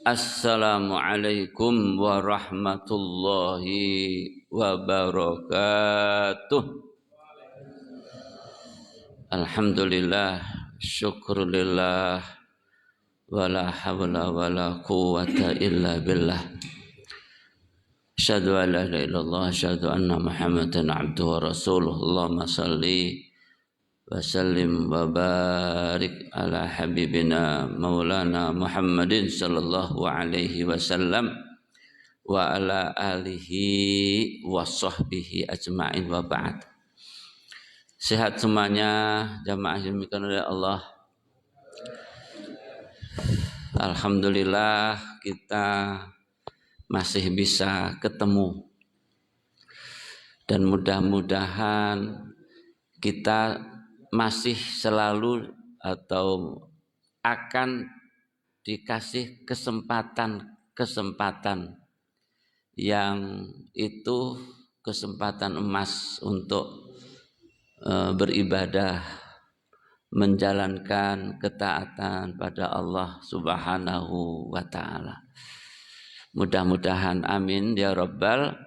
Assalamualaikum warahmatullahi wabarakatuh. Alhamdulillah, syukrulillah, wala hawla wala quwwata illa billah. Asyhadu an la ilaha illallah, asyhadu anna Muhammadan abduhu wa rasuluh. Allahumma salli wa sallim wa barik ala habibina maulana Muhammadin sallallahu alaihi wasallam wa ala alihi wa sahbihi ajma'in wa ba'd. Sehat semuanya jamaah yang dimuliakan oleh Allah. Alhamdulillah kita masih bisa ketemu dan mudah-mudahan kita masih selalu atau akan dikasih kesempatan yang itu kesempatan emas untuk beribadah, menjalankan ketaatan pada Allah Subhanahu wa ta'ala. Mudah-mudahan amin ya rabbal.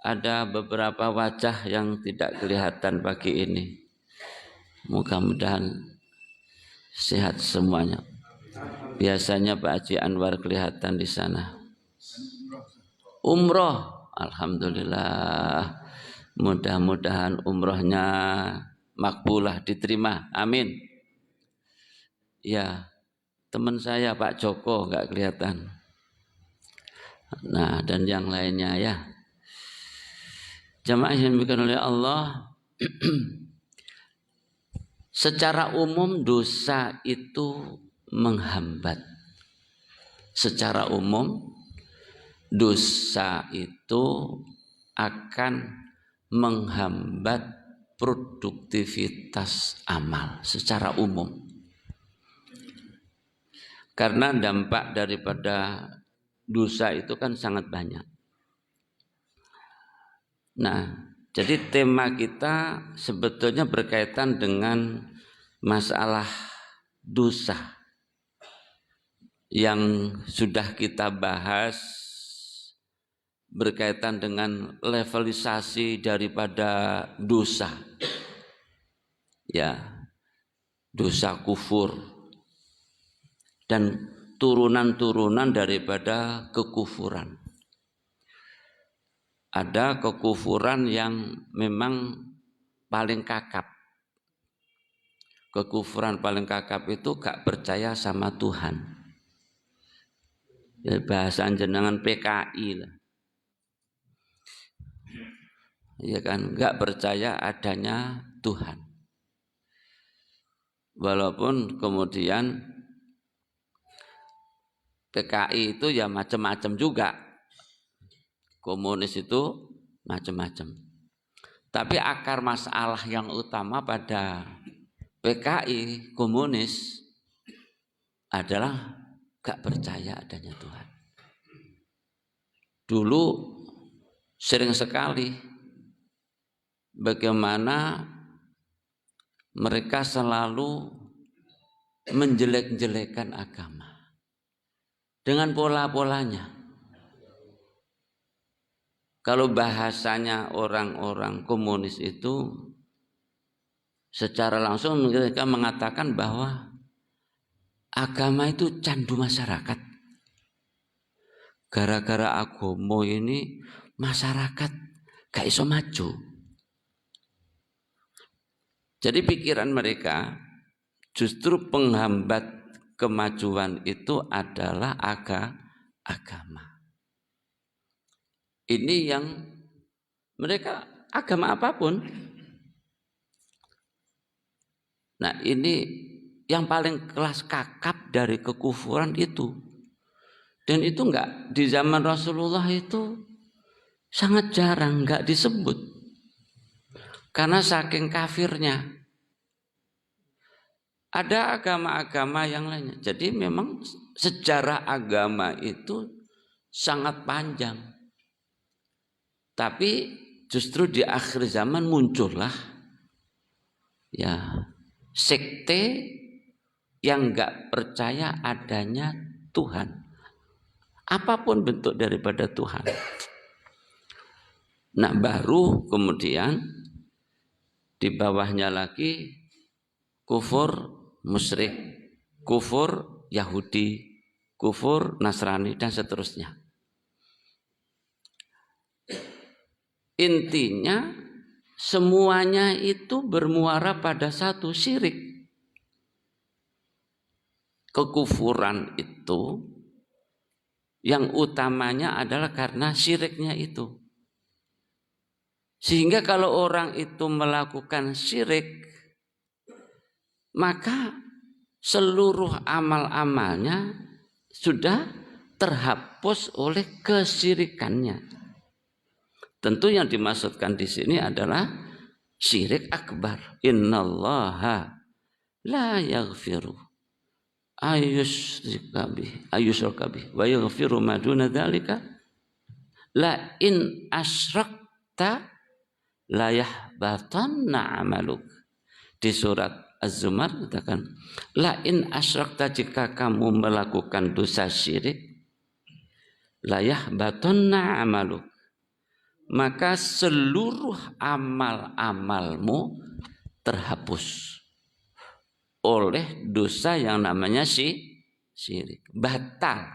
Ada beberapa wajah yang tidak kelihatan pagi ini. Mudah-mudahan sehat semuanya. Biasanya Pak Haji Anwar kelihatan di sana. Umroh, alhamdulillah. Mudah-mudahan umrohnya makbulah, diterima. Amin. Ya, teman saya Pak Joko nggak kelihatan. Nah, dan yang lainnya ya. Jamaah yang dimuliakan oleh Allah, secara umum dosa itu menghambat. Secara umum dosa itu akan menghambat produktivitas amal secara umum. Karena dampak daripada dosa itu kan sangat banyak. Nah, jadi tema kita sebetulnya berkaitan dengan masalah dosa yang sudah kita bahas berkaitan dengan levelisasi daripada dosa. Ya, dosa kufur dan turunan-turunan daripada kekufuran. Ada kekufuran yang memang paling kakap. Kekufuran paling kakap itu gak percaya sama Tuhan. Ya, bahasa jenengan PKI lah. Ya kan, gak percaya adanya Tuhan. Walaupun kemudian PKI itu ya macam-macam juga. Komunis itu macam-macam. Tapi akar masalah yang utama pada PKI komunis adalah gak percaya adanya Tuhan. Dulu sering sekali bagaimana mereka selalu menjelek-jelekan agama dengan pola-polanya. Kalau bahasanya orang-orang komunis itu secara langsung mereka mengatakan bahwa agama itu candu masyarakat. Gara-gara agama ini masyarakat gak iso maju. Jadi pikiran mereka justru penghambat kemajuan itu adalah agama. Ini yang mereka agama apapun. Nah, ini yang paling kelas kakap dari kekufuran itu. Dan itu enggak di zaman Rasulullah itu sangat jarang, enggak disebut. Karena saking kafirnya. Ada agama-agama yang lainnya. Jadi memang sejarah agama itu sangat panjang. Tapi justru di akhir zaman muncullah ya sekte yang enggak percaya adanya Tuhan. Apapun bentuk daripada Tuhan. Nah, baru kemudian di bawahnya lagi kufur musyrik, kufur Yahudi, kufur Nasrani, dan seterusnya. Intinya semuanya itu bermuara pada satu, syirik. Kekufuran itu yang utamanya adalah karena syiriknya itu. Sehingga kalau orang itu melakukan syirik, maka seluruh amal-amalnya sudah terhapus oleh kesyirikannya. Tentu yang dimaksudkan di sini adalah syirik akbar. Innallaha la yaghfiru ayyushraka bih wa yaghfiru ma duna dzalika la in asyrakta la yahbatanna amaluk. Di surat Az-Zumar katakan, la in asyrakta, jika kamu melakukan dosa syirik, la yahbatanna amaluk, maka seluruh amal-amalmu terhapus oleh dosa yang namanya syirik. Batal.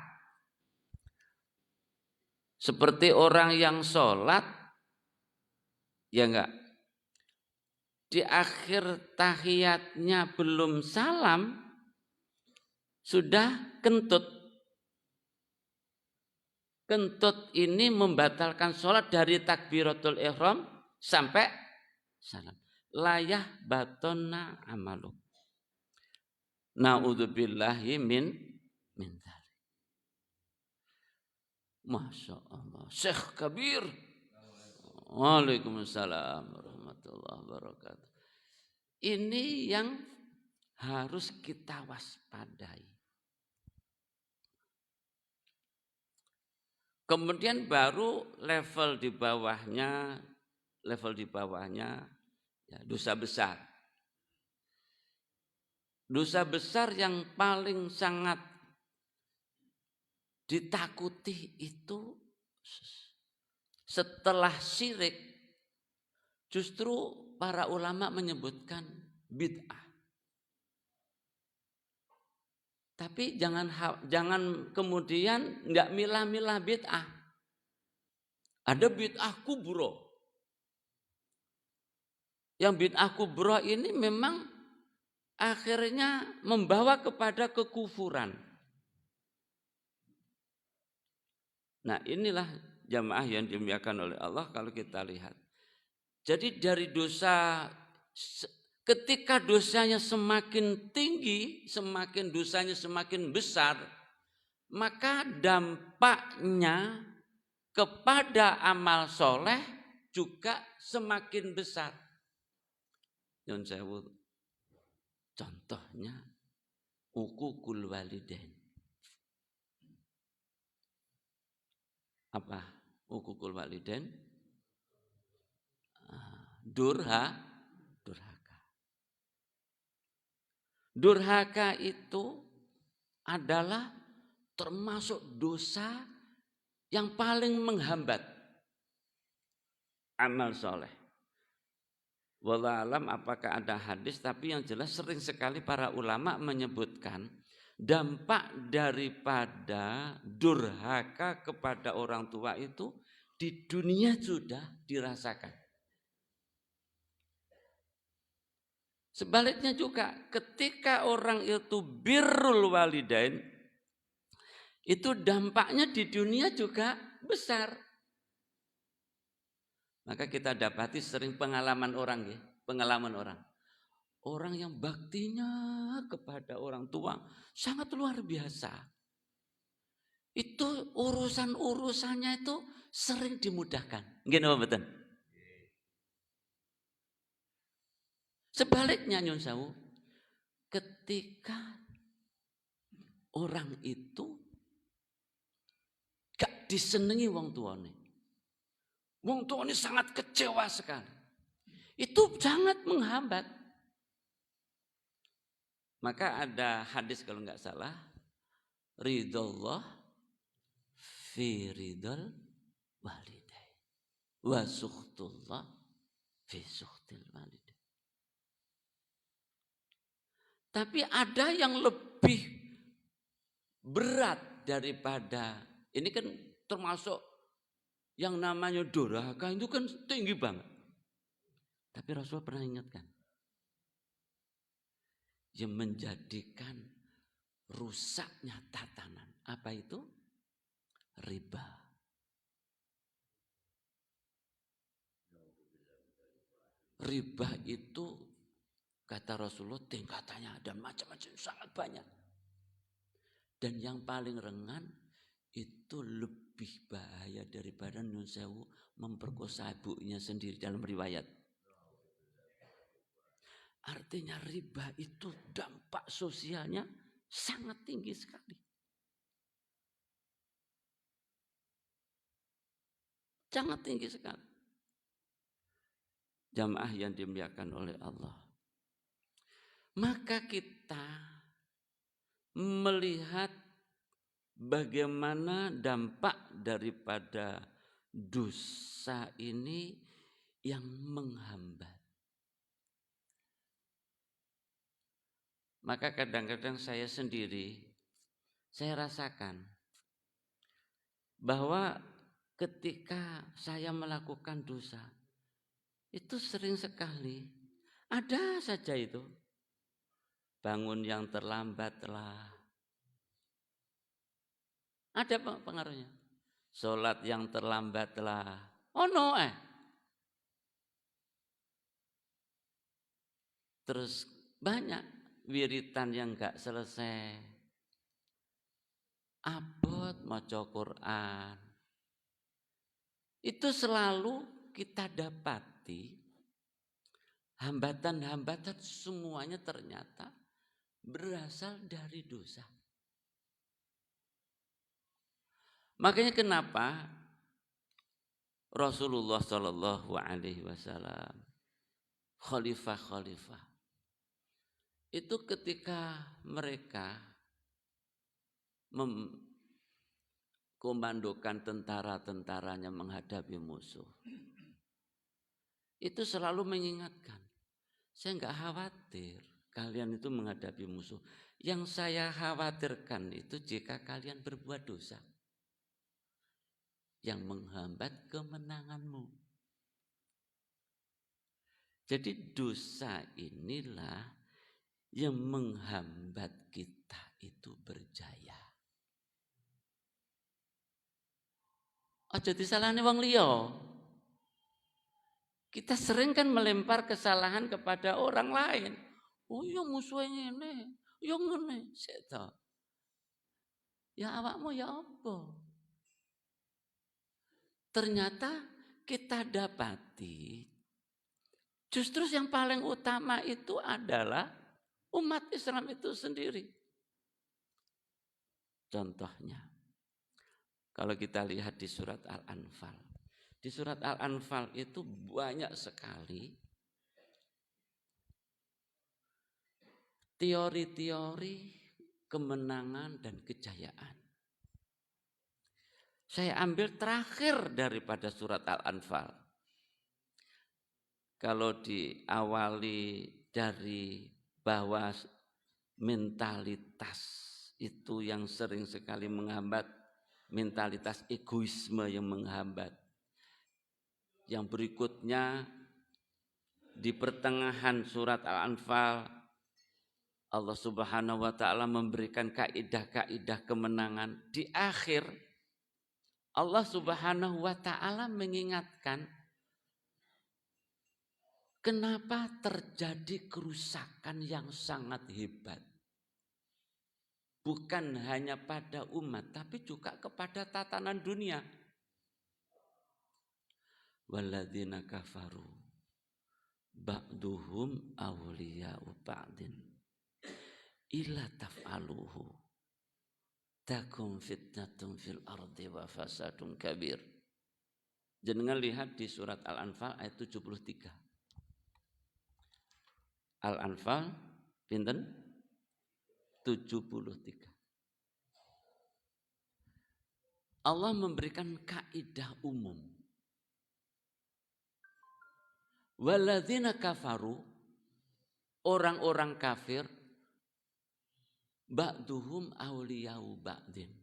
Seperti orang yang sholat, ya enggak, di akhir tahiyatnya belum salam, sudah kentut. Kentut ini membatalkan sholat dari takbiratul ihram sampai salam. Layah batonna amalu. Na'udzubillahi min dzalik. Masya Allah. Syekh Kabir. Waalaikumsalam warahmatullahi wabarakatuh. Ini yang harus kita waspadai. Kemudian baru level di bawahnya ya, dosa besar. Dosa besar yang paling sangat ditakuti itu setelah syirik, justru para ulama menyebutkan bid'ah. Tapi jangan kemudian nggak milah-milah bid'ah. Ada bid'ah kubro. Yang bid'ah kubro ini memang akhirnya membawa kepada kekufuran. Nah, inilah jamaah yang dimuliakan oleh Allah kalau kita lihat. Jadi dari dosa, ketika dosanya semakin tinggi, semakin dosanya semakin besar, maka dampaknya kepada amal soleh juga semakin besar. Yang saya contohnya uququl walidain. Apa uququl walidain? Durhaka. Durhaka itu adalah termasuk dosa yang paling menghambat amal soleh. Wallahu alam apakah ada hadis, tapi yang jelas sering sekali para ulama menyebutkan dampak daripada durhaka kepada orang tua itu di dunia sudah dirasakan. Sebaliknya juga ketika orang itu birrul walidain, itu dampaknya di dunia juga besar. Maka kita dapati sering pengalaman orang ya, pengalaman orang. Orang yang baktinya kepada orang tua sangat luar biasa. Itu urusan-urusannya itu sering dimudahkan. Gini apa betul? Sebaliknya nyun sewu, ketika orang itu gak disenangi wong tuane. Wong tuane sangat kecewa sekali. Itu sangat menghambat. Maka ada hadis kalau nggak salah, ridallah fi ridal walidain wa sukhtullah fi sukhtil walidain. Tapi ada yang lebih berat daripada ini kan, termasuk yang namanya durhaka itu kan tinggi banget. Tapi Rasul pernah ingatkan, yang menjadikan rusaknya tatanan apa itu? Riba. Riba itu kata Rasulullah tingkatannya ada macam-macam, sangat banyak. Dan yang paling ringan itu lebih bahaya daripada Nun Sewu memperkosa ibunya sendiri dalam riwayat. Artinya riba itu dampak sosialnya sangat tinggi sekali. Sangat tinggi sekali. Jamaah yang dimuliakan oleh Allah. Maka kita melihat bagaimana dampak daripada dosa ini yang menghambat. Maka kadang-kadang saya sendiri, saya rasakan bahwa ketika saya melakukan dosa, itu sering sekali ada saja itu. Bangun yang terlambat lah. Ada pengaruhnya. Sholat yang terlambat lah. Oh no Terus banyak wiritan yang gak selesai. Abot maca Quran. Itu selalu kita dapati hambatan-hambatan semuanya ternyata berasal dari dosa. Makanya kenapa Rasulullah Shallallahu Alaihi Wasallam, khalifah-khalifah itu ketika mereka mengkomandokan tentara-tentaranya menghadapi musuh, itu selalu mengingatkan, saya enggak khawatir kalian itu menghadapi musuh. Yang saya khawatirkan itu jika kalian berbuat dosa yang menghambat kemenanganmu. Jadi dosa inilah yang menghambat kita itu berjaya. Aja disalahne wong liya. Kita sering kan melempar kesalahan kepada orang lain. Oh ya musuhnya ngene, ya ngene, seto. Ya awakmu ya apa? Ternyata kita dapati justru yang paling utama itu adalah umat Islam itu sendiri. Contohnya, kalau kita lihat di surat Al-Anfal. Di surat Al-Anfal itu banyak sekali teori-teori kemenangan dan kejayaan. Saya ambil terakhir daripada surat Al-Anfal. Kalau diawali dari bahwa mentalitas itu yang sering sekali menghambat, mentalitas egoisme yang menghambat. Yang berikutnya di pertengahan surat Al-Anfal Allah Subhanahu wa taala memberikan kaidah-kaidah kemenangan. Di akhir Allah Subhanahu wa taala mengingatkan kenapa terjadi kerusakan yang sangat hebat. Bukan hanya pada umat, tapi juga kepada tatanan dunia. Walladzina kafaru ba'duhum awliya'u ba'din illa taf'aluhu takum fitnatun fil ardi wa fasadun kabir. Jangan lihat di surat Al-Anfal ayat 73. Al-Anfal pinten 73. Allah memberikan kaidah umum. Walladzina kafaru, orang-orang kafir, ba'duhum awliya'u ba'din.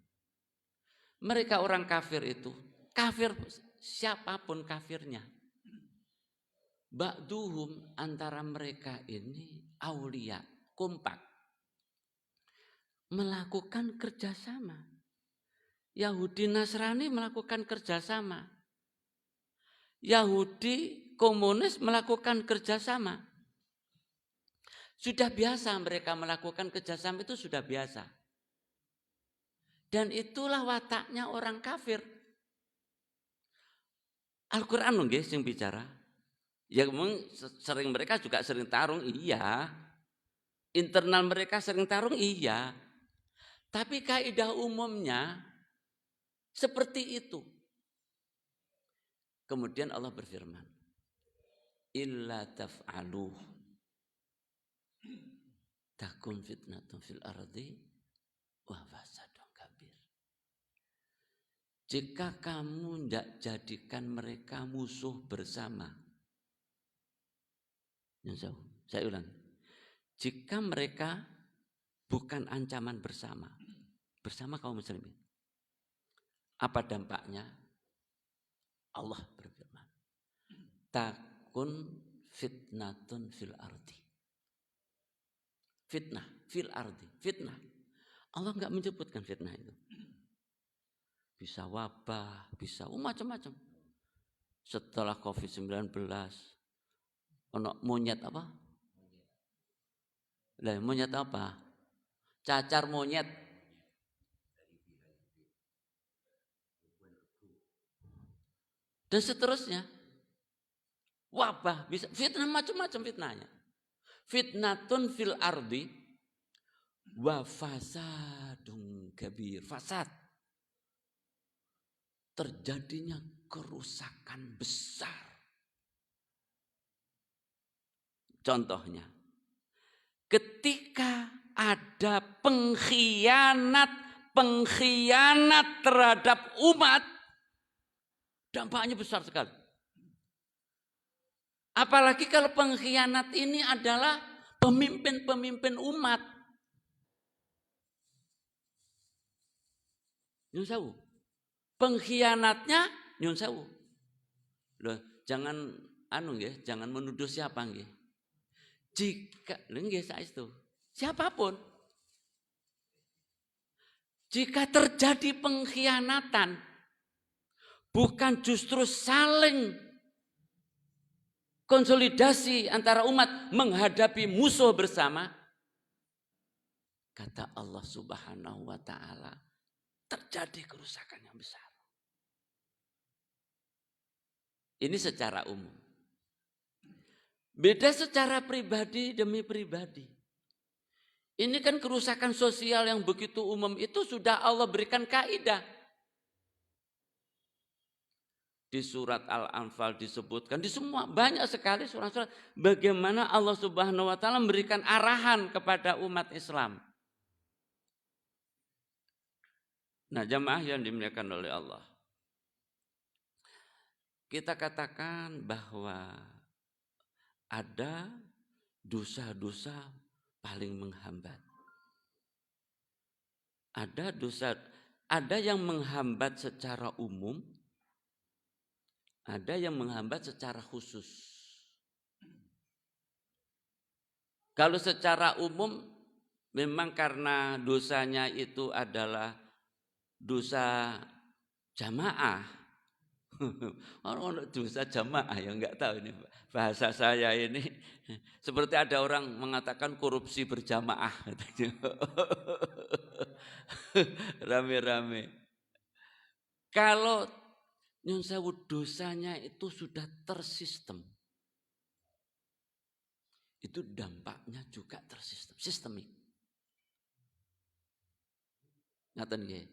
Mereka orang kafir itu, kafir siapapun kafirnya. Ba'duhum antara mereka ini awliya, kompak. Melakukan kerjasama. Yahudi Nasrani melakukan kerjasama. Yahudi komunis melakukan kerjasama. Sudah biasa mereka melakukan kerjasama, itu sudah biasa. Dan itulah wataknya orang kafir. Al-Quran loh guys yang bicara. Ya memang sering mereka juga sering tarung, iya. Internal mereka sering tarung, iya. Tapi kaidah umumnya seperti itu. Kemudian Allah berfirman, illa taf'aluh takun fitnatun fil ardi wa fasadun kabir. Jika kamu tidak jadikan mereka musuh bersama. Saya ulang. Jika mereka bukan ancaman bersama kaum muslimin. Apa dampaknya? Allah berfirman, takun fitnatun fil ardi. Fitnah, fil ardi, fitnah. Allah enggak menyebutkan fitnah itu. Bisa wabah, bisa macam-macam. Setelah COVID-19, ono monyet apa? Lah monyet apa? Cacar monyet. Dan seterusnya. Wabah, bisa fitnah macam-macam fitnahnya. Fitnatun fil ardi wa fasadun kabir. Fasad. Terjadinya kerusakan besar. Contohnya, ketika ada pengkhianat terhadap umat, dampaknya besar sekali. Apalagi kalau pengkhianat ini adalah pemimpin-pemimpin umat. Nyun sewu. Pengkhianatnya nyun sewu. Loh, jangan jangan menuduh siapa nggih. Jika nggih saestu, siapapun. Jika terjadi pengkhianatan, bukan justru saling konsolidasi antara umat menghadapi musuh bersama, kata Allah Subhanahu wa taala, terjadi kerusakan yang besar. Ini secara umum. Beda secara pribadi demi pribadi. Ini kan kerusakan sosial yang begitu umum itu sudah Allah berikan kaidah. Di surat Al-Anfal disebutkan, di semua banyak sekali surat-surat bagaimana Allah Subhanahu wa taala memberikan arahan kepada umat Islam. Nah, jamaah yang dimuliakan oleh Allah. Kita katakan bahwa ada dosa-dosa paling menghambat. Ada yang menghambat secara umum, ada yang menghambat secara khusus. Kalau secara umum memang karena dosanya itu adalah dosa jamaah. Orang dosa jamaah yang enggak tahu ini bahasa saya ini. Seperti ada orang mengatakan korupsi berjamaah. Rame-rame. Kalau nyun sewu dosanya itu sudah tersistem, itu dampaknya juga tersistem, sistemik. Ngaten nggih.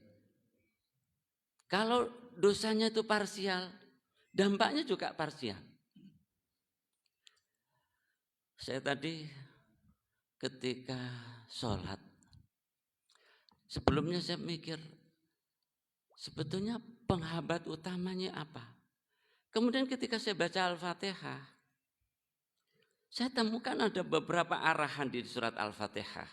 Kalau dosanya itu parsial, dampaknya juga parsial. Saya tadi ketika sholat, sebelumnya saya mikir, Sebetulnya penghambat utamanya apa? Kemudian ketika saya baca Al-Fatihah, saya temukan ada beberapa arahan di surat Al-Fatihah.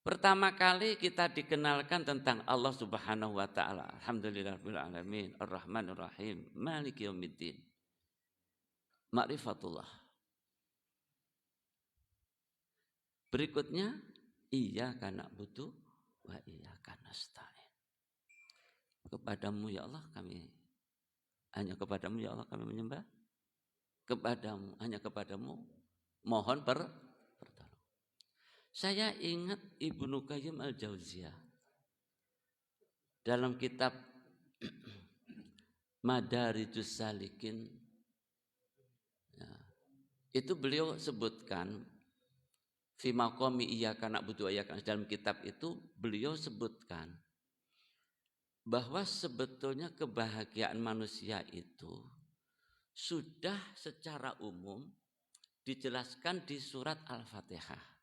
Pertama kali kita dikenalkan tentang Allah Subhanahu wa taala. Alhamdulillahirabbil alamin, Ar-Rahmanir Rahim, Maliki Yaumiddin. Ma'rifatullah. Berikutnya, iyyaka na'budu wa iyyaka nasta'in. Kepadamu ya Allah kami, hanya kepadamu ya Allah kami menyembah. Kepadamu, hanya kepadamu mohon pertolongan. Saya ingat Ibnu Qayyim Al-Jauziyah dalam kitab Madarijus Salikin, ya, itu beliau sebutkan fi maqami iyyaka na'budu wa iyyaka nasta'in. Dalam kitab itu beliau sebutkan bahwa sebetulnya kebahagiaan manusia itu sudah secara umum dijelaskan di surat Al-Fatihah.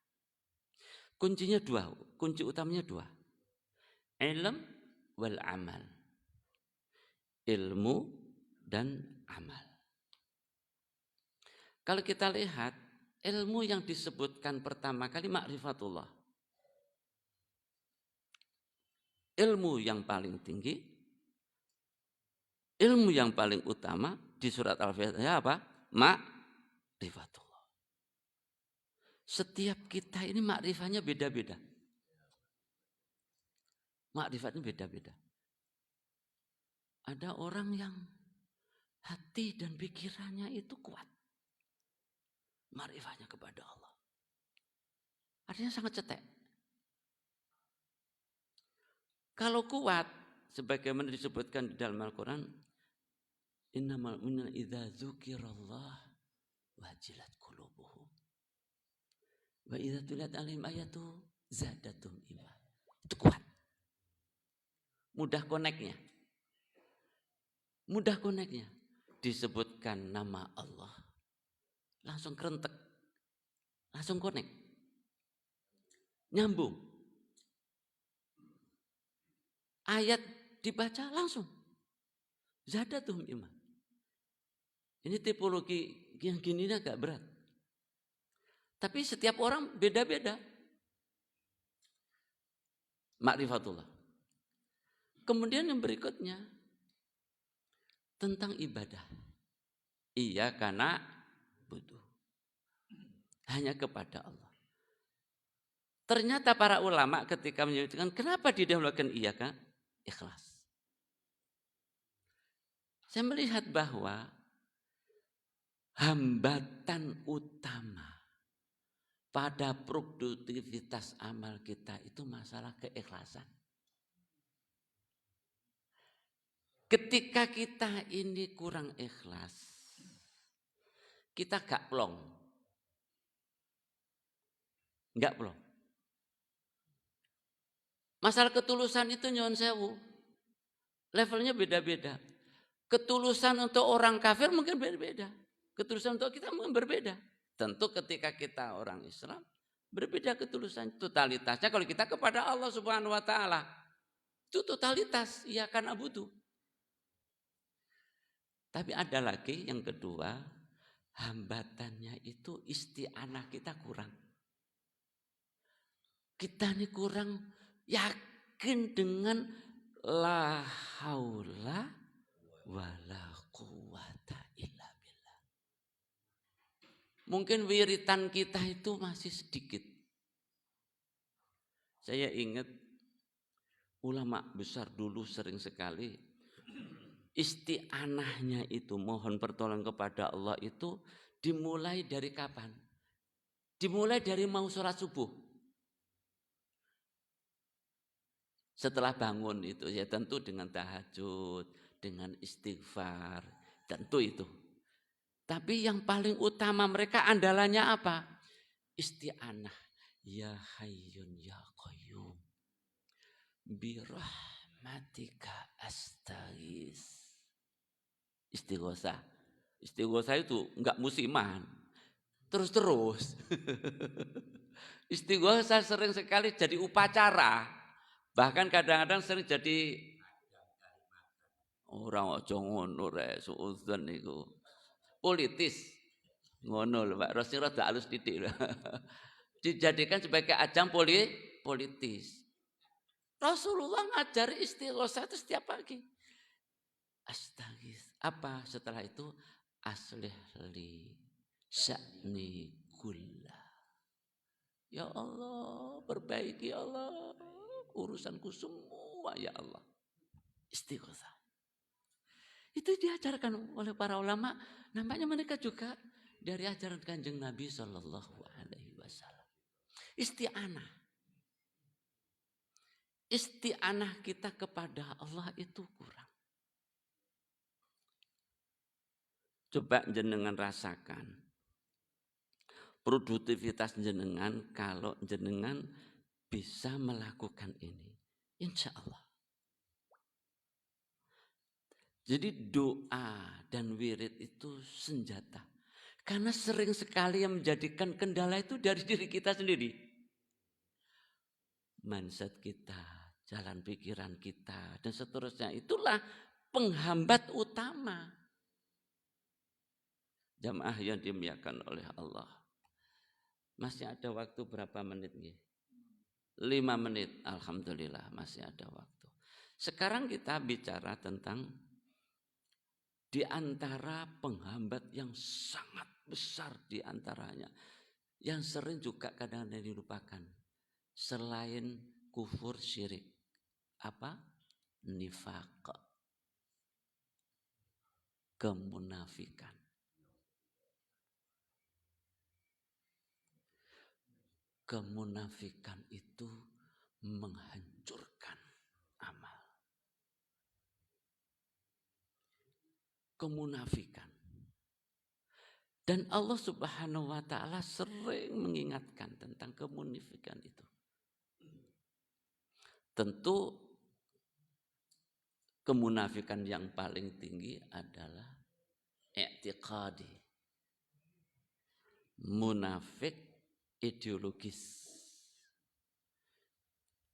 Kuncinya dua, kunci utamanya dua. Ilm wal amal. Ilmu dan amal. Kalau kita lihat, ilmu yang disebutkan pertama kali ma'rifatullah. Ilmu yang paling tinggi, ilmu yang paling utama di surat Al-Fatihah apa? Ma'rifatullah. Setiap kita ini makrifahnya beda-beda. Makrifatnya beda-beda. Ada orang yang hati dan pikirannya itu kuat. Makrifahnya kepada Allah. Artinya sangat cetek. Kalau kuat, sebagaimana disebutkan di dalam Al-Quran, innamal mu'minuna idza dzukirallah wajilat qulubuhum. Wa idza tuliyat 'alaihim ayatu zadatum iman. Itu kuat. Mudah koneknya. Mudah koneknya. Disebutkan nama Allah. Langsung kerentek. Langsung konek. Nyambung. Ayat dibaca langsung. Zadatum iman. Ini tipologi yang gini agak berat. Tapi setiap orang beda-beda. Ma'rifatullah. Kemudian yang berikutnya tentang ibadah. Iyyaka na'budu. Hanya kepada Allah. Ternyata para ulama ketika menyebutkan kenapa didahulukan iyyaka? Ikhlas. Saya melihat bahwa hambatan utama pada produktivitas amal kita itu masalah keikhlasan. Ketika kita ini kurang ikhlas, kita gak plong. Gak plong. Masalah ketulusan itu nyuwun sewu. Levelnya beda-beda. Ketulusan untuk orang kafir mungkin beda-beda. Ketulusan untuk kita mungkin berbeda. Tentu ketika kita orang Islam, berbeda ketulusan totalitasnya. Kalau kita kepada Allah Subhanahu wa taala, itu totalitas, iyyaka na'budu. Tapi ada lagi yang kedua, hambatannya itu isti'anah kita kurang. Kita ini kurang yakin dengan la haula wala quwata illa billah. Mungkin wiritan kita itu masih sedikit. Saya ingat ulama besar dulu sering sekali isti'anahnya itu, mohon pertolongan kepada Allah itu dimulai dari kapan? Dimulai dari mau sholat subuh. Setelah bangun itu ya tentu dengan tahajud, dengan istighfar, tentu itu. Tapi yang paling utama mereka andalannya apa? Isti'anah. Ya hayyun ya qayyum. Birahmatika astaghis. Istighosah. Istighosah itu enggak musiman. Terus-terus. Istighosah sering sekali jadi upacara. Bahkan kadang-kadang sering jadi orang aja ngono rek, suudzon niku. Politis. Ngono lho Pak, Rasulullah rada halus titik lho. Dijadikan sebagai ajang politis. Rasulullah ngajari istighosah itu setiap pagi. Astaghis. Apa setelah itu? Aslih li sya'ni kulla. Ya Allah, perbaiki ya Allah urusanku semua ya Allah. Istighosah. Itu diajarkan oleh para ulama, nampaknya mereka juga dari ajaran Kanjeng Nabi Shallallahu alaihi wasallam. Isti'anah. Isti'anah kita kepada Allah itu kurang. Coba jenengan rasakan produktivitas jenengan kalau jenengan bisa melakukan ini. Insya Allah. Jadi doa dan wirid itu senjata. Karena sering sekali yang menjadikan kendala itu dari diri kita sendiri. Mindset kita, jalan pikiran kita, dan seterusnya. Itulah penghambat utama. Jamaah yang dimuliakan oleh Allah. Masih ada waktu berapa menit? 5 menit, alhamdulillah masih ada waktu. Sekarang kita bicara tentang di antara penghambat yang sangat besar di antaranya. Yang sering juga kadang-kadang dilupakan. Selain kufur syirik. Apa? Nifaq. Kemunafikan. Kemunafikan itu menghancurkan amal. Kemunafikan. Dan Allah Subhanahu wa taala sering mengingatkan tentang kemunafikan itu. Tentu kemunafikan yang paling tinggi adalah i'tiqadi. Munafik ideologis.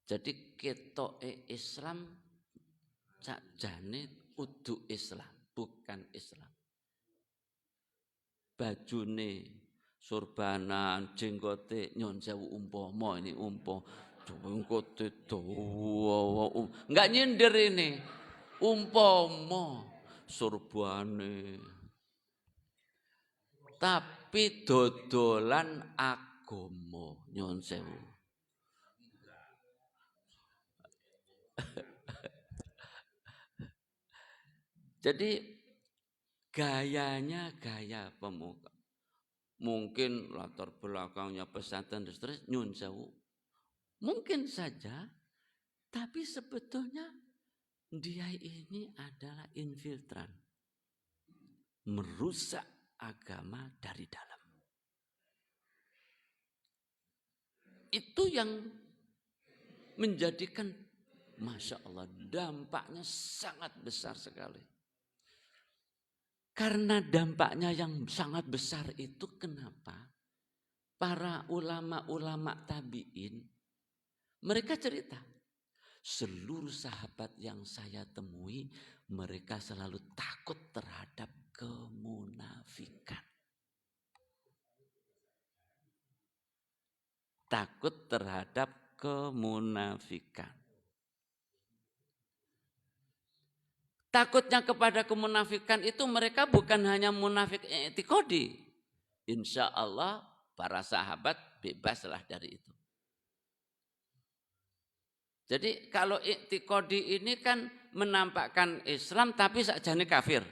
Jadi ketoke Islam sakjane kudu Islam, bukan Islam. Bajune surbanan, jenggote nyon sewu umpama ini jenggote dawa. Enggak nyindir ini. Umpama surbane. Tapi dodolan agama nyon sewu. Jadi gayanya gaya pemuka. Mungkin latar belakangnya pesantren dan seterusnya nyun sewu. Mungkin saja, tapi sebetulnya dia ini adalah infiltran. Merusak agama dari dalam. Itu yang menjadikan Masya Allah dampaknya sangat besar sekali. Karena dampaknya yang sangat besar itu kenapa? Para ulama-ulama tabi'in, mereka cerita, seluruh sahabat yang saya temui, mereka selalu takut terhadap kemunafikan. Takut terhadap kemunafikan. Takutnya kepada kemunafikan itu mereka bukan hanya munafik i'tiqadi. Insya Allah para sahabat bebaslah dari itu. Jadi kalau i'tiqadi ini kan menampakkan Islam tapi sakjane kafir.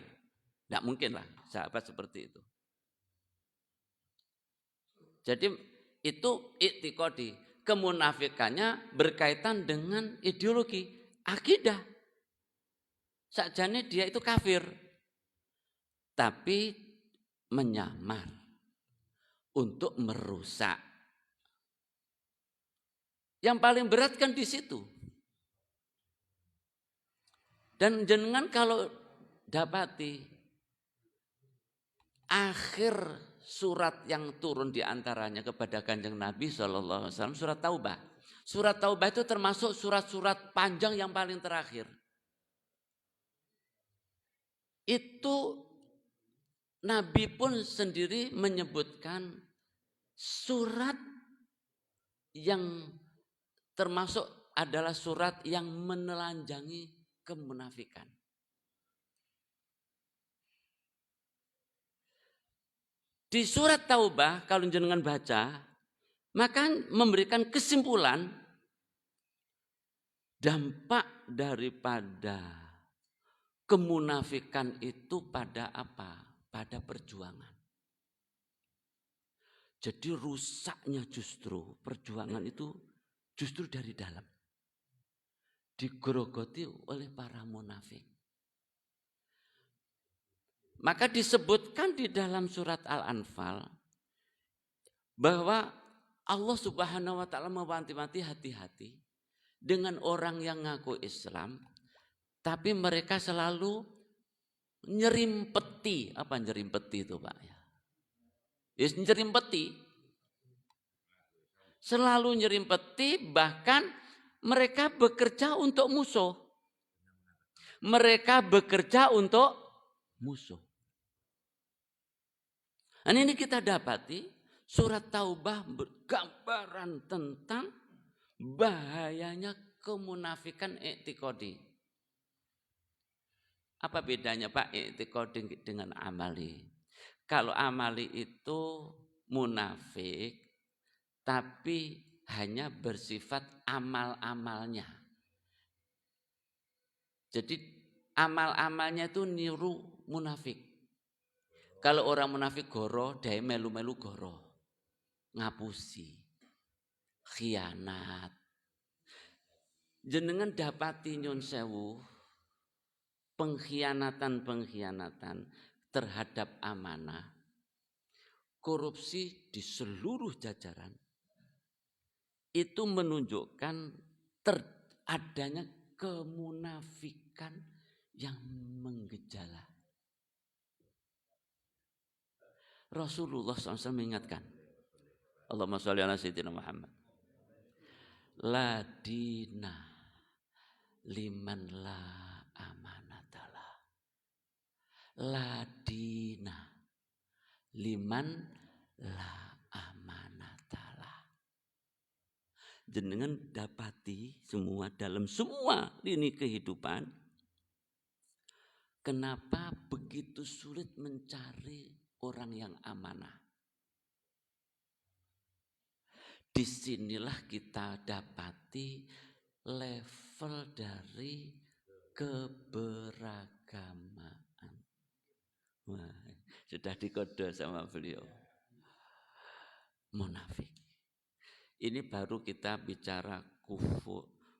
Tidak mungkin lah sahabat seperti itu. Jadi itu i'tiqadi. Kemunafikannya berkaitan dengan ideologi, akidah. Sakjane dia itu kafir. Tapi menyamar untuk merusak. Yang paling berat kan di situ. Dan jenengan kalau dapati akhir surat yang turun di antaranya kepada Kanjeng Nabi SAW, surat Taubah. Surat Taubah itu termasuk surat-surat panjang yang paling terakhir. Itu Nabi pun sendiri menyebutkan surat yang termasuk adalah surat yang menelanjangi kemunafikan. Di surat Taubah kalau jenengan baca, maka memberikan kesimpulan dampak daripada kemunafikan itu pada apa? Pada perjuangan. Jadi rusaknya justru perjuangan itu justru dari dalam. Digerogoti oleh para munafik. Maka disebutkan di dalam surat Al-Anfal bahwa Allah Subhanahu wa taala mewanti-wanti hati-hati dengan orang yang ngaku Islam tapi mereka selalu nyerimpeti. Apa nyerimpeti itu, Pak? Yes, nyerimpeti. Selalu nyerimpeti, bahkan mereka bekerja untuk musuh. Mereka bekerja untuk musuh. Dan ini kita dapati surat Taubah bergambaran tentang bahayanya kemunafikan i'tiqadi. Apa bedanya Pak i'tiqadi dengan amali? Kalau amali itu munafik tapi hanya bersifat amal-amalnya. Jadi amal-amalnya itu niru munafik. Kalau orang munafik goro, dia melu-melu goro. Ngapusi. Khianat. Jenengan dapati nyun sewu pengkhianatan terhadap amanah, korupsi di seluruh jajaran itu menunjukkan adanya kemunafikan yang menggejala. Rasulullah SAW mengingatkan, Allahumma sholli ala sayyidina Muhammad, la dina liman la amanatalah. La dina liman la amanatalah. Jenengan dapati semua dalam semua lini kehidupan, kenapa begitu sulit mencari orang yang amanah? Disinilah kita dapati level dari keberagamaan. Wah, sudah dikode sama beliau. Munafik. Ini baru kita bicara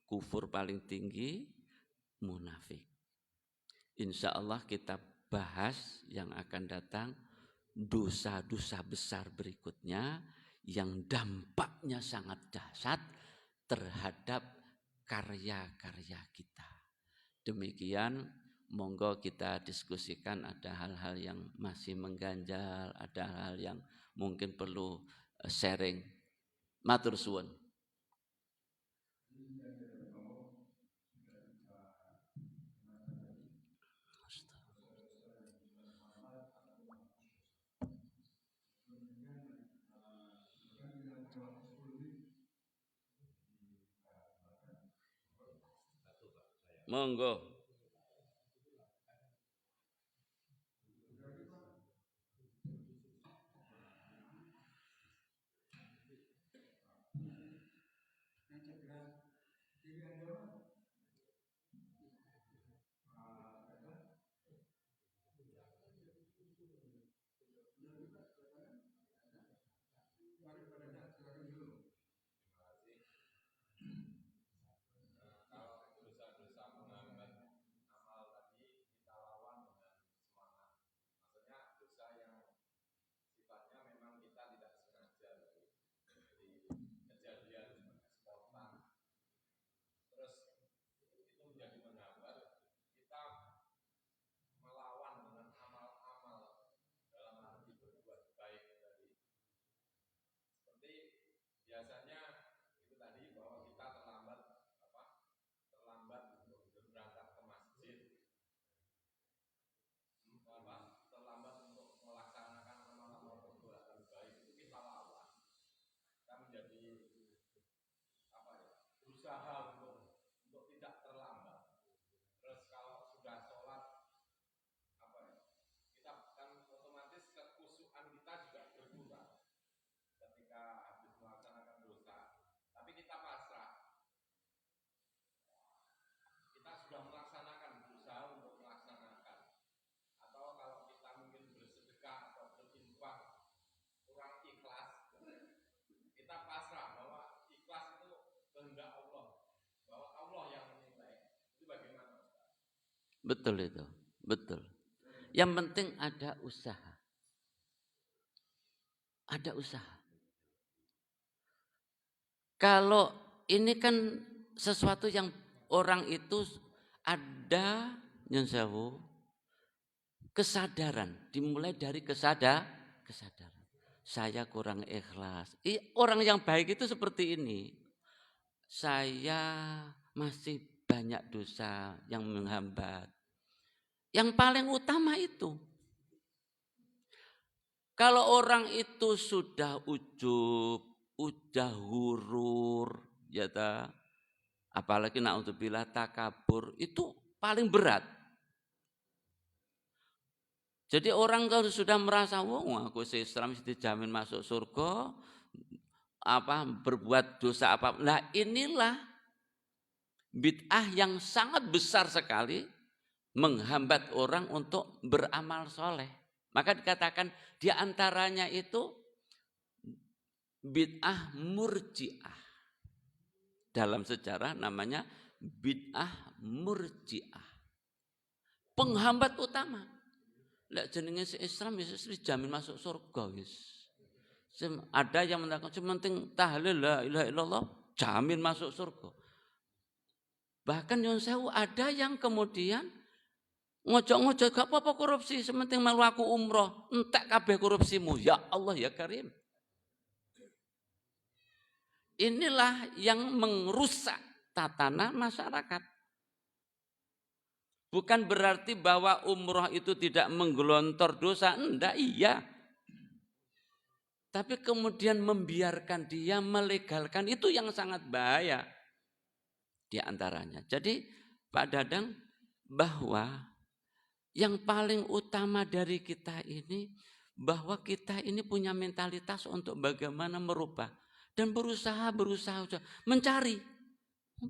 kufur paling tinggi, munafik. Insya Allah kita bahas yang akan datang dosa-dosa besar berikutnya yang dampaknya sangat dahsyat terhadap karya-karya kita. Demikian, monggo kita diskusikan, ada hal-hal yang masih mengganjal, ada hal yang mungkin perlu sharing. Matur suwun. Monggo. Betul itu, betul. Yang penting ada usaha. Ada usaha. Kalau ini kan sesuatu yang orang itu ada nyun sewu, kesadaran, dimulai dari kesadaran. Saya kurang ikhlas. Orang yang baik itu seperti ini. Saya masih banyak dosa yang menghambat. Yang paling utama itu. Kalau orang itu sudah ujub, udah hurur, ya ta, apalagi naudzubillah takabur, itu paling berat. Jadi orang kalau sudah merasa, wah aku Islam dijamin masuk surga, berbuat dosa apa. Nah inilah bid'ah yang sangat besar sekali menghambat orang untuk beramal soleh. Maka dikatakan diantaranya itu bid'ah murji'ah. Dalam sejarah namanya bid'ah murji'ah. Penghambat utama. Lek jenenge Islam wis dijamin masuk surga wis. Ada yang mengatakan sementing tahlil la ilaha illallah jamin masuk surga. Bahkan yang sewu ada yang kemudian ngojok-ngojok gak apa-apa korupsi, sementing malu aku umroh, entek kabeh korupsimu. Ya Allah ya Karim. Inilah yang merusak tatanan masyarakat. Bukan berarti bahwa umroh itu tidak menggelontor dosa, enggak, iya. Tapi kemudian membiarkan dia melegalkan itu yang sangat bahaya di antaranya. Jadi Pak Dadang, bahwa yang paling utama dari kita ini, bahwa kita ini punya mentalitas untuk bagaimana merubah dan berusaha mencari.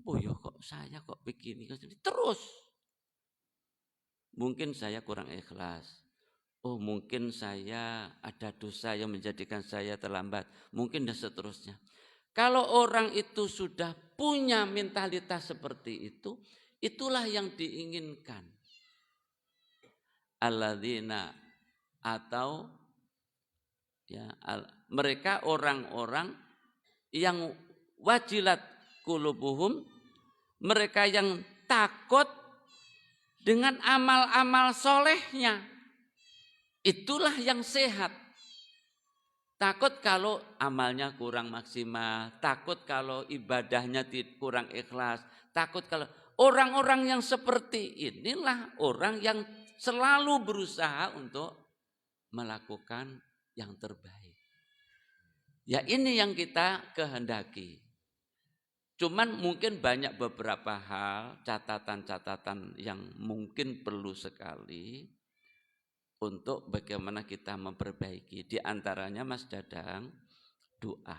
Oh ya kok saya kok begini terus. Mungkin saya kurang ikhlas. Oh mungkin saya ada dosa yang menjadikan saya terlambat. Mungkin dan seterusnya. Kalau orang itu sudah punya mentalitas seperti itu, itulah yang diinginkan. Alladzina atau ya, mereka orang-orang yang wajilat qulubuhum, mereka yang takut dengan amal-amal solehnya. Itulah yang sehat. Takut kalau amalnya kurang maksimal, takut kalau ibadahnya kurang ikhlas, takut kalau orang-orang yang seperti inilah orang yang selalu berusaha untuk melakukan yang terbaik. Ya ini yang kita kehendaki. Cuman mungkin banyak beberapa hal, catatan-catatan yang mungkin perlu sekali untuk bagaimana kita memperbaiki. Di antaranya Mas Dadang, doa.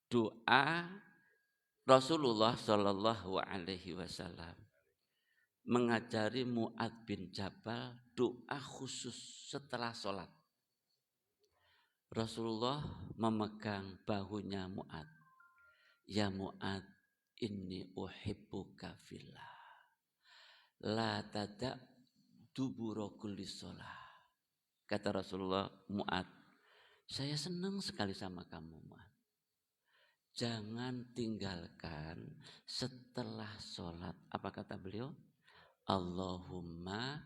Doa Rasulullah Shallallahu Alaihi Wasallam mengajari Mu'adz bin Jabal doa khusus setelah sholat. Rasulullah memegang bahunya Mu'adz. Ya Mu'adz, inni uhibbuka fillah. La tada' dubura kulli sholah. Kata Rasulullah, Mu'adz, saya senang sekali sama kamu Mu'adz. Jangan tinggalkan setelah sholat. Apa kata beliau? Allahumma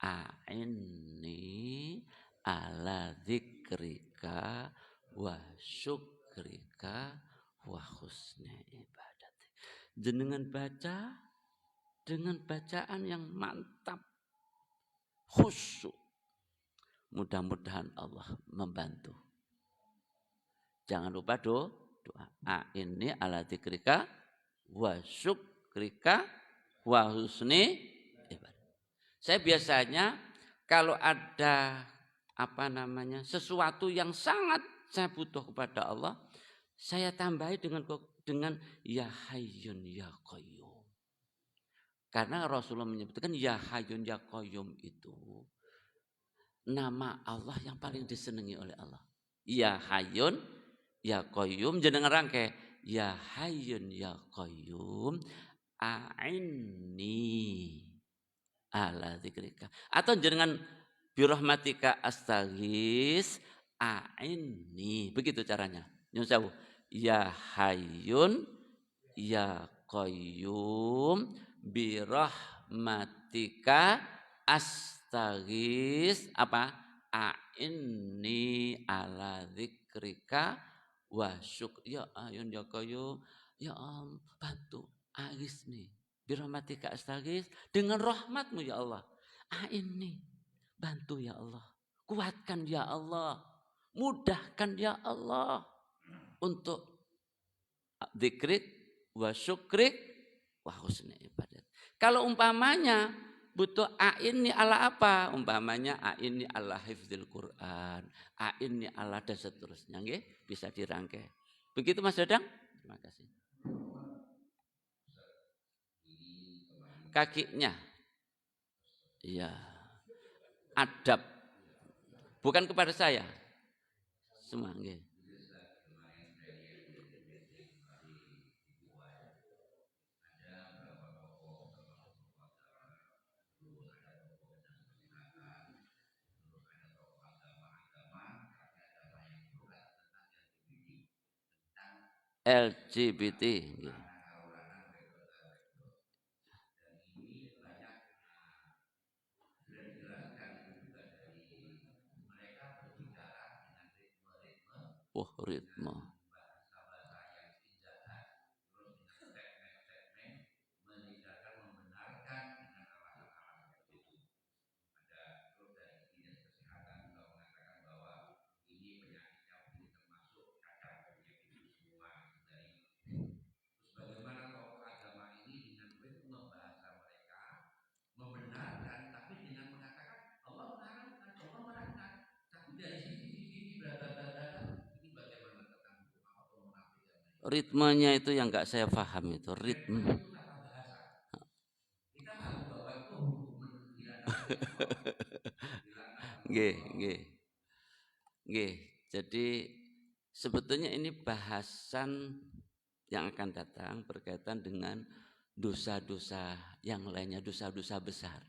a'inni ala dzikrika wa syukrika wa husni ibadat. Dengan baca, dengan bacaan yang mantap, khusyuk. Mudah-mudahan Allah membantu. Jangan lupa doa. Ini ala dzikrika wa syukrika wa husni ibadah. Saya biasanya kalau ada sesuatu yang sangat saya butuh kepada Allah, saya tambahi dengan ya hayyun ya qayyum. Karena Rasulullah menyebutkan ya hayyun ya qayyum itu nama Allah yang paling disenangi oleh Allah. Ya hayyun ya qayyum jenengan rangke ya hayyun ya qayyum a'inni ala dzikrika. Atau dengan birahmatika astaghis a'inni. Begitu caranya. Nyun sewu. Ya Hayyun ya Qayyum birahmatika astaghis apa? A'inni ala dzikrika wa syukri. Ya Hayyun ya Qayyum, ya Allah, bantu agis nih. Birahmatika astaghis, dengan rahmatmu ya Allah. A'inni, bantu ya Allah. Kuatkan ya Allah. Mudahkan ya Allah untuk dzikrik wa syukrik wa husni ibadat. Kalau umpamanya butuh a'inni ala apa? Umpamanya a'inni ala hifdzil Quran, a'inni ala dan seterusnya, nggih, bisa dirangkai. Begitu Mas Dadang? Terima kasih. Kakinya. Iya. Adab. Bukan kepada saya. Semua nggih. LGBT. Oh, ritme. Ritmenya itu yang nggak saya paham itu ritme. Nggih, nggih. Nggih. Jadi sebetulnya ini bahasan yang akan datang berkaitan dengan dosa-dosa yang lainnya, dosa-dosa besar.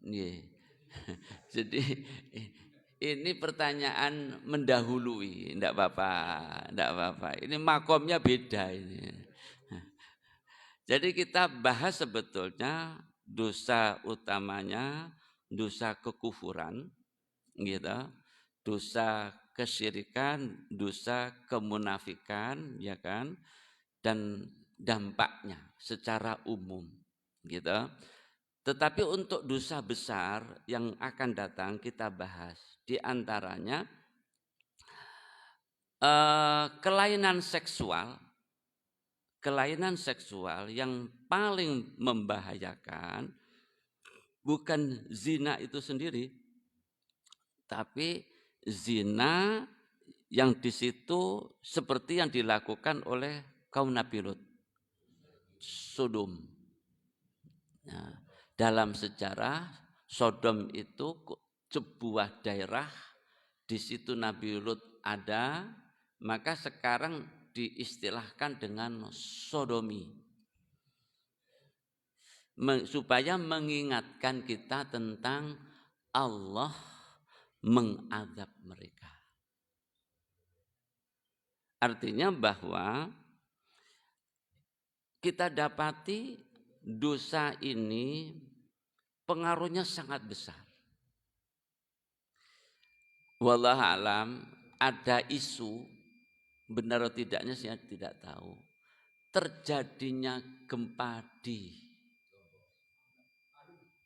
Nggih. Jadi ini pertanyaan mendahului, enggak apa-apa, enggak apa-apa. Ini makomnya beda ini. Jadi kita bahas sebetulnya dosa utamanya, dosa kekufuran, gitu, dosa kesyirikan, dosa kemunafikan, ya kan, dan dampaknya secara umum, gitu. Tetapi untuk dosa besar yang akan datang kita bahas. Di antaranya kelainan seksual yang paling membahayakan bukan zina itu sendiri, tapi zina yang di situ seperti yang dilakukan oleh kaum Nabi Lut, Sodom. Nah, dalam sejarah Sodom itu sebuah daerah, di situ Nabi Lut ada, maka sekarang diistilahkan dengan sodomi. Supaya mengingatkan kita tentang Allah mengadab mereka. Artinya bahwa kita dapati dosa ini pengaruhnya sangat besar. Wallahu alam, ada isu, benar atau tidaknya saya tidak tahu, terjadinya gempa di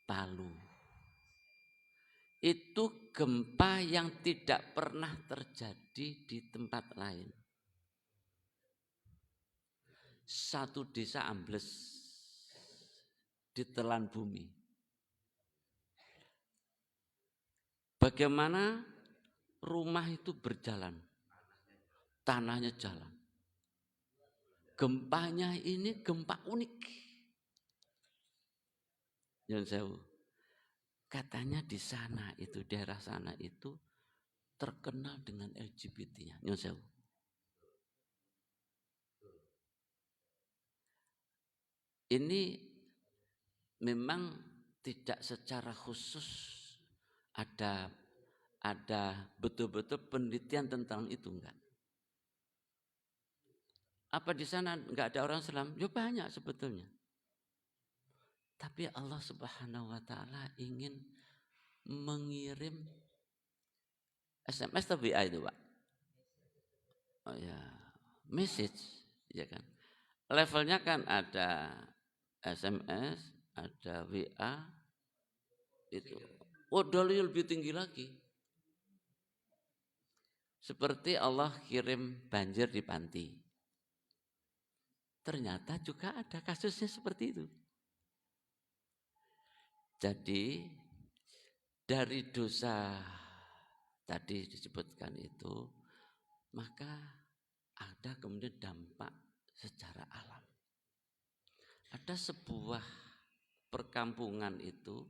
Palu. Itu gempa yang tidak pernah terjadi di tempat lain. Satu desa ambles, ditelan bumi. Bagaimana rumah itu berjalan, tanahnya jalan. Gempanya ini gempa unik. Nyun sewu. Katanya di sana itu, daerah sana itu terkenal dengan LGBT-nya. Nyun sewu. ini memang tidak secara khusus ada betul-betul penelitian tentang itu, enggak. Apa di sana enggak ada orang Islam? Ya banyak sebetulnya. Tapi Allah Subhanahu wa taala ingin mengirim SMS atau WA itu, Pak? Oh ya, message, ya kan. Levelnya kan ada SMS, ada WA, itu. Oh, dalil lebih tinggi lagi. Seperti Allah kirim banjir di panti. Ternyata juga ada kasusnya seperti itu. Jadi dari dosa tadi disebutkan itu, maka ada kemudian dampak secara alam. Ada sebuah perkampungan itu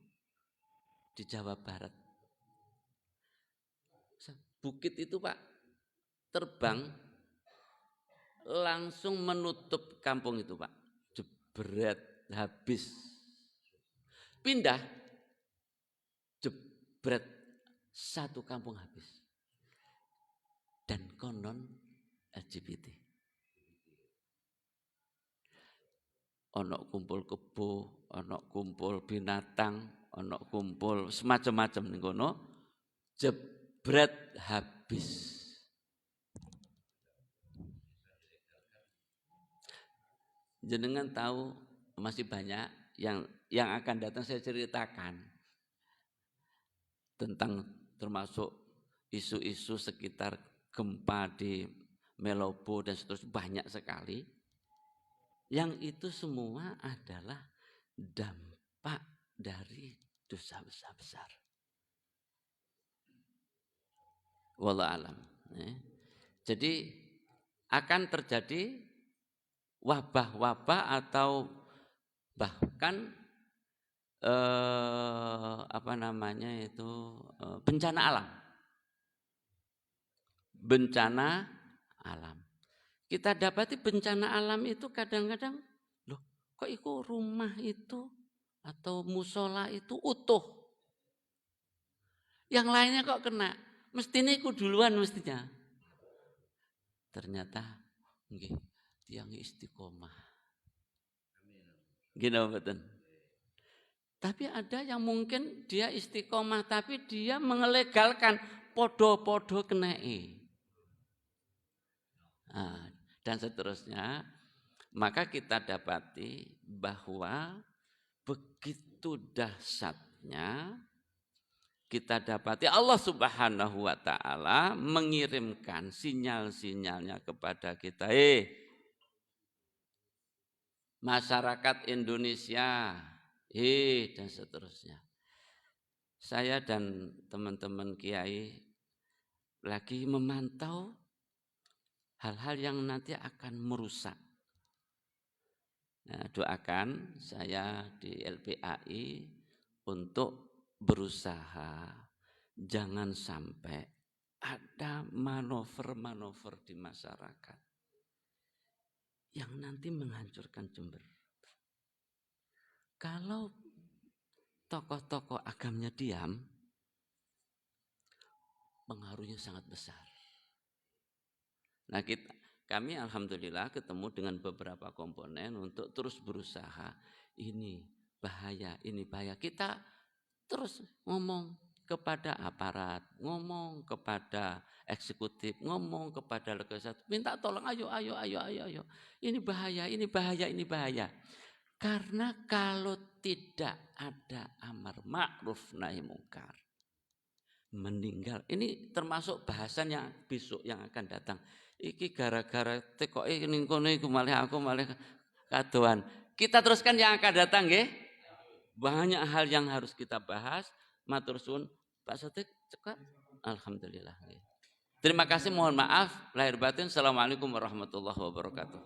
di Jawa Barat. Bukit itu, Pak, terbang langsung menutup kampung itu, Pak. Jebret, habis. Pindah, jebret, satu kampung habis. Dan konon LGBT. Ono kumpul kebo, ono kumpul binatang, ono kumpul semacam-macam ning kono, jebret habis. Jenengan tahu masih banyak yang akan datang saya ceritakan tentang termasuk isu-isu sekitar gempa di Melobo dan seterusnya, banyak sekali. Yang itu semua adalah dampak dari dosa besar. Wallahu alam. Jadi akan terjadi wabah-wabah atau bahkan bencana alam. Bencana alam. Kita dapati bencana alam itu kadang-kadang, loh kok itu rumah itu atau musola itu utuh. Yang lainnya kok kena. Mestinya itu duluan mestinya. Ternyata nggih, tiyang istiqomah. Gini betul. Tapi ada yang mungkin dia istiqomah tapi dia mengelegalkan podo-podo kenai. Nah, dan seterusnya, maka kita dapati bahwa begitu dahsyatnya kita dapati Allah Subhanahu wa taala mengirimkan sinyal-sinyalnya kepada kita. Masyarakat Indonesia, dan seterusnya. Saya dan teman-teman kiai lagi memantau hal-hal yang nanti akan merusak. Nah, doakan saya di LPAI untuk berusaha jangan sampai ada manuver-manuver di masyarakat yang nanti menghancurkan Jember. Kalau tokoh-tokoh agamanya diam, pengaruhnya sangat besar. Nah, kami alhamdulillah ketemu dengan beberapa komponen untuk terus berusaha. Ini bahaya. Kita terus ngomong kepada aparat, ngomong kepada eksekutif, ngomong kepada legislatif, minta tolong, ayo. Ini bahaya. Karena kalau tidak ada amar ma'ruf nahi mungkar, meninggal. Ini termasuk bahasannya besok yang akan datang. Iki gara-gara tekoke ning kono iku malah aku malah kadoan. Kita teruskan yang akan datang nggih. Banyak hal yang harus kita bahas. Matur suwun Pak Sotik cekak. Alhamdulillah. Terima kasih, mohon maaf lahir batin. Assalamualaikum warahmatullahi wabarakatuh.